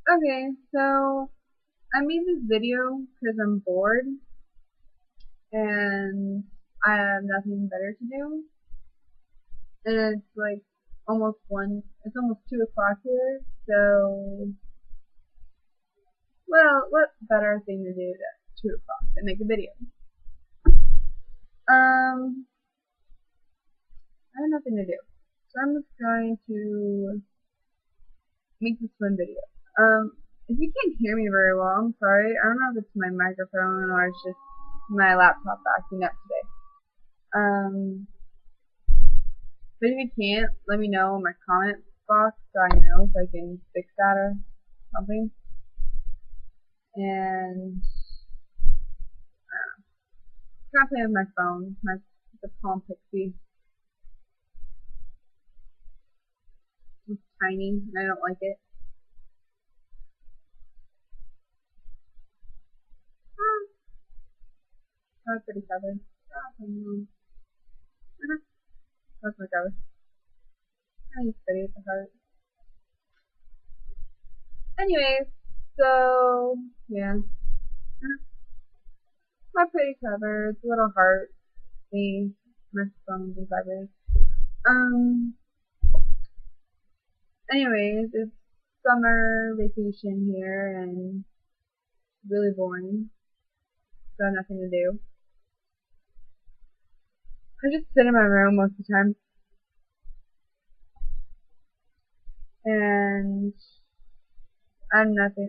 Okay, so I made this video because I'm bored and I have nothing better to do. And it's like it's almost 2 o'clock here. So, well, what better thing to do at 2 o'clock than make a video? Um, I have nothing to do. So I'm just going to make this one video. If you can't hear me very well, I'm sorry. I don't know if it's my microphone or it's just my laptop acting up today. But if you can't, let me know in my comment box so I know if I can fix that or something. And I'm gonna play with my phone, the Palm Pixie. It's tiny and I don't like it. Ah, that's pretty covered. That's my cover. I think it's pretty at the heart. Anyways, so yeah, my pretty cover. It's a little heart thing. My phone's and covers. Um. Anyways, it's summer vacation here and really boring. Got nothing to do. I just sit in my room most of the time, and I'm going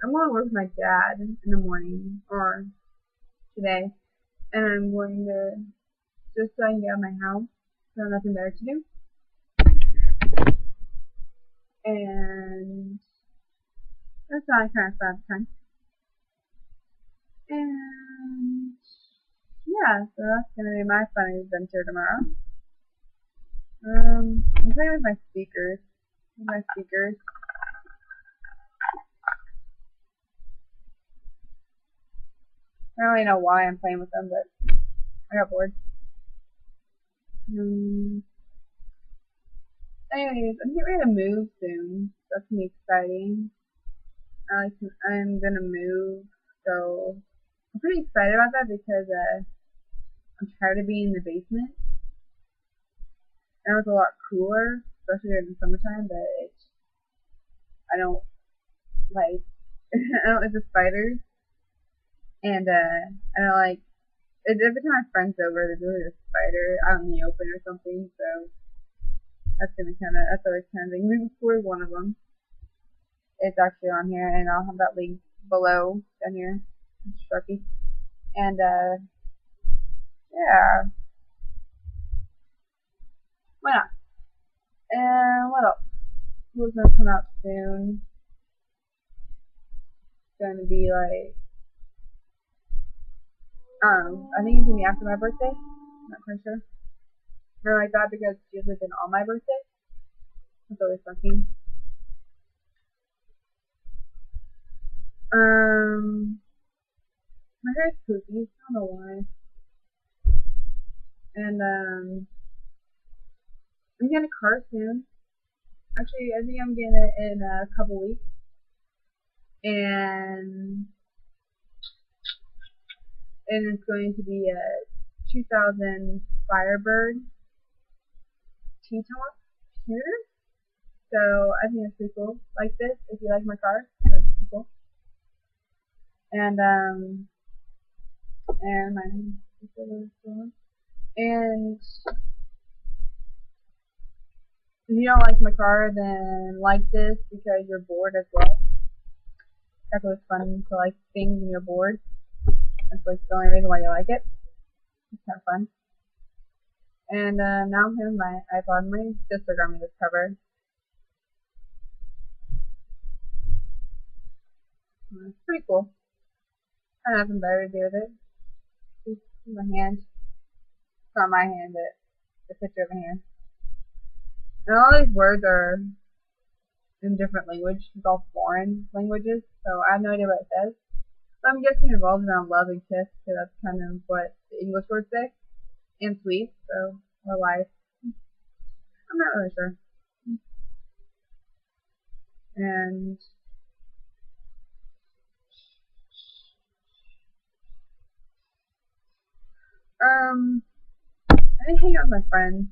to work with my dad in the morning or today, and I'm going to just so I can get out of my house. So I have nothing better to do, and that's not kind of fun time. And yeah, so that's gonna be my fun adventure tomorrow. I'm playing with my speakers. I don't really know why I'm playing with them, but I got bored. Um, Anyways, I'm getting ready to move soon. That's gonna be exciting. I'm gonna move, so I'm pretty excited about that because I'm tired of being in the basement. And it was a lot cooler, especially during the summertime. But I don't like I don't like the spiders, and I don't like every time my friends over, there's really a spider out in the open or something. So that's always kind of thing. We recorded one of them. It's actually on here, and I'll have that link below down here, Sharpie. And yeah, why not? And what else? School's gonna come out soon. It's gonna be like, I think it's gonna be after my birthday. I'm not quite sure. Or like that because it's usually been on my birthday. It's always funky. My hair's poofy. I don't know why. And I'm getting a car soon. Actually, I think I'm getting it in a couple weeks. And it's going to be a 2000 Firebird T-top here. So I think it's pretty cool. Like this, if you like my car, that's pretty cool. And and my and if you don't like my car, then like this because you're bored as well. That's what's fun to like things when you're bored. That's like the only reason why you like it. It's kind of fun. And now I'm having my iPod. My sister got me this cover. It's pretty cool. I have nothing better to do with it. It's my hand. It's not my hand, but the picture of a hand. And all these words are in different language. It's all foreign languages, so I have no idea what it says. But I'm guessing it revolves around love and kiss, because that's kind of what the English words say. And sweet, so, or life. I'm not really sure. And I didn't hang out with my friends.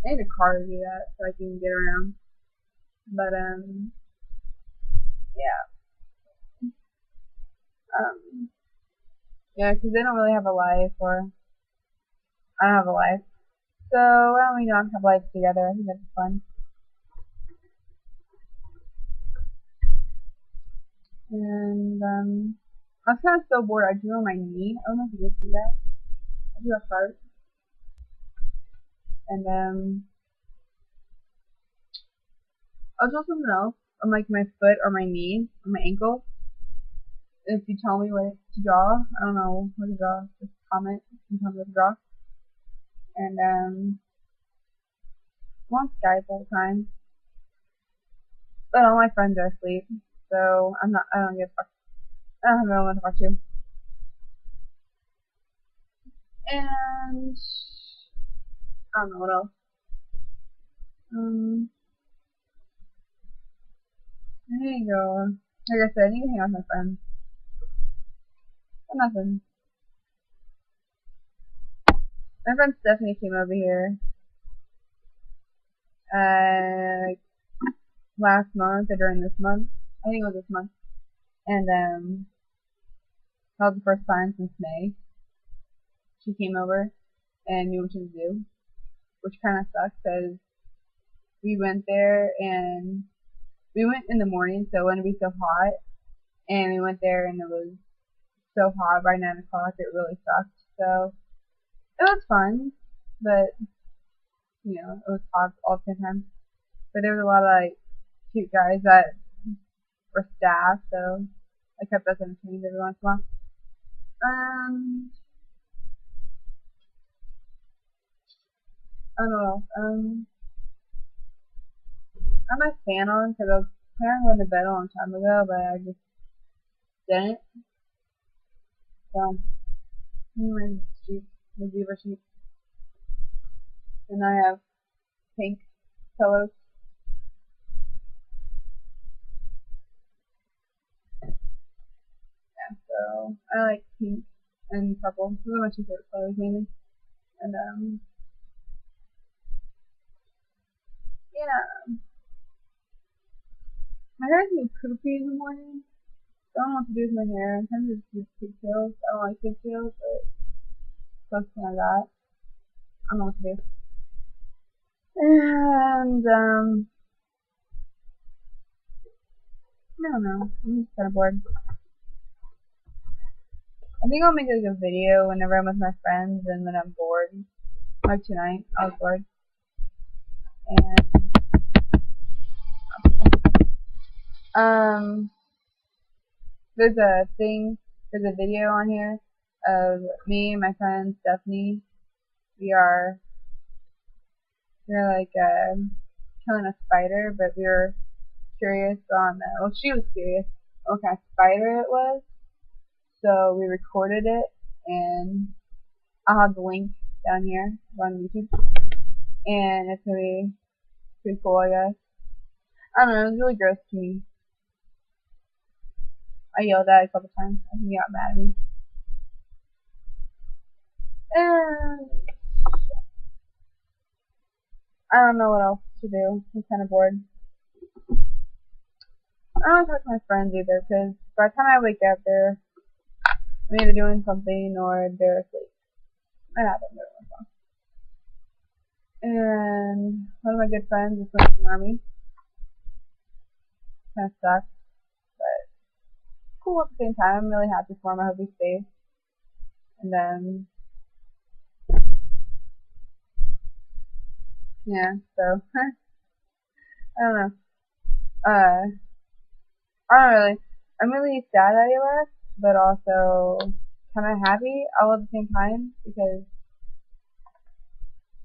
I need a car to do that so I can get around. But yeah. Yeah, because they don't really have a life, or I don't have a life. So why don't we not have life together? I think that'd be fun. And I was kind of so bored. I drew on my knee. I don't know if you guys see that. I drew a heart. And I'll draw something else on like my foot or my knee or my ankle. If you tell me what to draw, I don't know what to draw. Just comment and tell me what to draw. And I'm on Skype all the time, but all my friends are asleep, so I don't get I don't have anyone to talk to. And I don't know what else. I need to go. Like I said, I need to hang out with my friends. But nothing. My friend Stephanie came over here last month or during this month. I think it was this month. And that was the first time since May. She came over and we went to the zoo, which kind of sucks because we went there and we went in the morning, so it wouldn't be so hot. And we went there and it was so hot by 9 o'clock. It really sucked. So it was fun, but you know, it was hot all the time. But there was a lot of like cute guys that were staff, so I kept us entertained every once in a while. I don't know. I have my fan on because I was planning on going to bed a long time ago, but I just didn't. So, my sheets, my zebra sheets, and I have pink pillows. Yeah, so I like pink and purple. Those are my two favorite colors mainly. And yeah, my hair is really poofy in the morning. So I don't know what to do with my hair. I'm trying to just use pigtails. I don't like pigtails, but close to I got. I don't know what to do. And I don't know. I'm just kind of bored. I think I'll make like a video whenever I'm with my friends and when I'm bored. Like tonight, I was bored. And there's a video on here of me and my friend Stephanie. We're like killing a spider, but we were curious on well, she was curious what kind of spider it was, so we recorded it, and I'll have the link down here on YouTube, and it's gonna be pretty cool, I guess. I don't know, it was really gross to me. I yelled at it a couple times. I think he got mad at me. And I don't know what else to do. I'm kind of bored. I don't want to talk to my friends either, because by the time I wake up, they're either doing something or they're asleep. That happens every once in a while. And one of my good friends is going to the army. Kind of sucks, but cool at the same time. I'm really happy for him. I hope he's safe. And then, yeah, so, I don't know. I don't really, I'm really sad that he left, but also kind of happy all at the same time because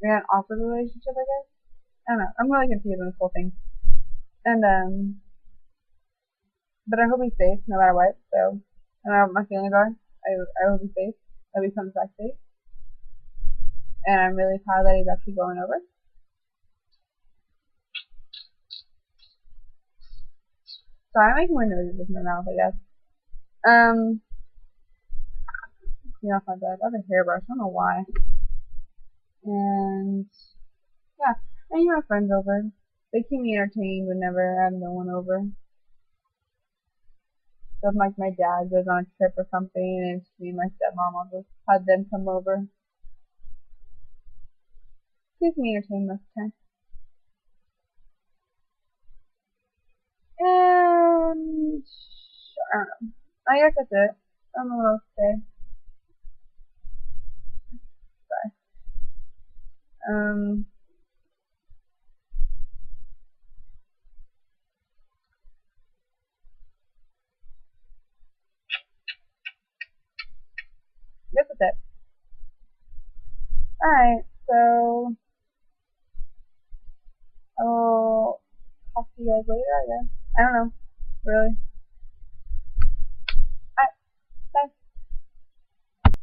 we had an awkward relationship, I guess. I don't know. I'm really confused on this whole thing. And, but I hope he's safe no matter what, so, no matter what my feelings are, I hope he's safe. I hope he comes back safe. And I'm really proud that he's actually going over. So I'm making more noises with my mouth, I guess. You know, if I have a hairbrush, I don't know why. And yeah, I need my friends over. They keep me entertained whenever I have no one over. So if like my dad goes on a trip or something and it's me and my stepmom, I'll just have them come over. Keeps me entertained most of the time. And I don't know. I guess that's it. I don't know what else to say. But um I guess that's it. Alright, so I'll talk to you guys later, I guess. I don't know. Really.